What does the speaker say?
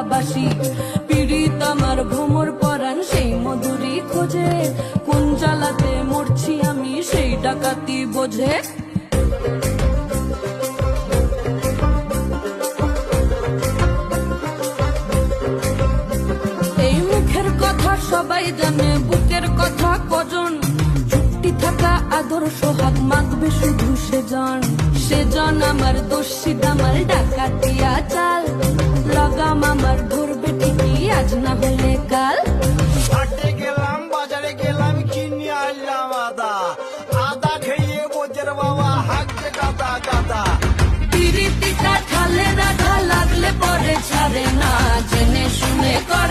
বাসি পীড়িত আমার ভ্রমর পরাণ সেই মধুরী খোঁজে কোন জ্বালাতে মরছি আমি সেই ডাকাতি বোঝে এই মুখের কথা সবাই জানে বুকের কথা কজন চুক্তি থাকা আদর্শ হাত মাখবে শুধু সেজন আমার দোষী আমার ডাকাতিয়া চাল লাগাম আমার ধরবে ঠিকই আজ না হলে কাল হাটে গেলাম বাজারে গেলাম কিনে আনলাম আদা খেয়ে বোঝের বাবা হাঁকছে গাদা গাদা পিরিতিটা ঠালে রাধা লাগলে পরে ছাড়ে না জেনে শুনে কর